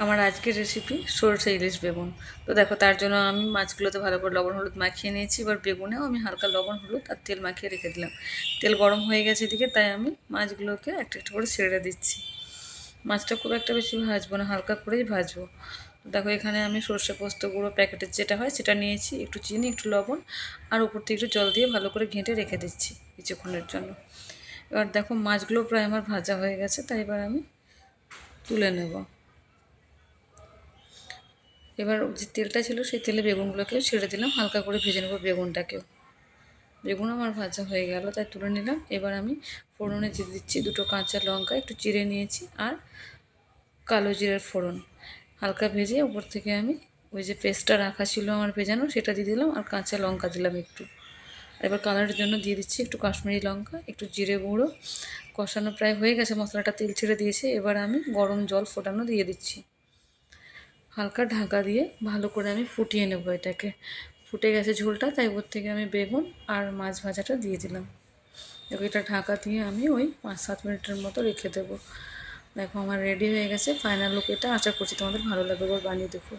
আমার আজকের রেসিপি সরষে ইলিশ বেগুন। তো দেখো, তার জন্য আমি মাছগুলোতে ভালো করে লবণ হলুদ মাখিয়ে নিয়েছি। এবার বেগুনেও আমি হালকা লবণ হলুদ আর তেল মাখিয়ে রেখে দিলাম। তেল গরম হয়ে গেছে এদিকে, তাই আমি মাছগুলোকে একটা একটা করে ছেড়ে দিচ্ছি। মাছটা খুব একটা বেশি ভাজবো না, হালকা করেই ভাজবো। দেখো, এখানে আমি সর্ষে পোস্ত গুঁড়ো প্যাকেটের যেটা হয় সেটা নিয়েছি, একটু চিনি, একটু লবণ আর উপর থেকে একটু জল দিয়ে ভালো করে ঘেঁটে রেখে দিচ্ছি কিছুক্ষণের জন্য। এবার দেখো, মাছগুলো প্রায় আমার ভাজা হয়ে গেছে, তাই এবার আমি তুলে নেব। এবার যে তেলটা ছিল সেই তেলে বেগুনগুলোকেও ছেড়ে দিলাম, হালকা করে ভেজে নেবো বেগুনটাকেও। বেগুন আমার ভাজা হয়ে গেল, তাই তুলে নিলাম। এবার আমি ফোড়নে দিয়ে দিচ্ছি দুটো কাঁচা লঙ্কা একটু চিড়ে নিয়েছি আর কালো জিরের ফোড়ন। হালকা ভেজে ওপর থেকে আমি ওই যে পেস্টটা রাখা ছিল আমার ভেজানো, সেটা দিয়ে দিলাম আর কাঁচা লঙ্কা দিলাম একটু। এবার কালারের জন্য দিয়ে দিচ্ছি একটু কাশ্মীরি লঙ্কা, একটু জিরে গুঁড়ো। কষানো প্রায় হয়ে গেছে, মশলাটা তেল ছেড়ে দিয়েছে। এবার আমি গরম জল ফোটানো দিয়ে দিচ্ছি। হালকা ঢাকা দিয়ে ভালো করে আমি ফুটিয়ে নেব এটাকে। ফুটে গেছে ঝোলটা, তাই ওর থেকে আমি বেগুন আর মাছ ভাজাটা দিয়ে দিলাম। দেখো, এটা ঢাকা দিয়ে আমি ওই 5-7 মিনিটের মতো রেখে দেবো। দেখো, আমার রেডি হয়ে গেছে। ফাইনাল লুক এটা। আশা করছি তোমাদের ভালো লাগবে, এবার বানিয়ে দেখো।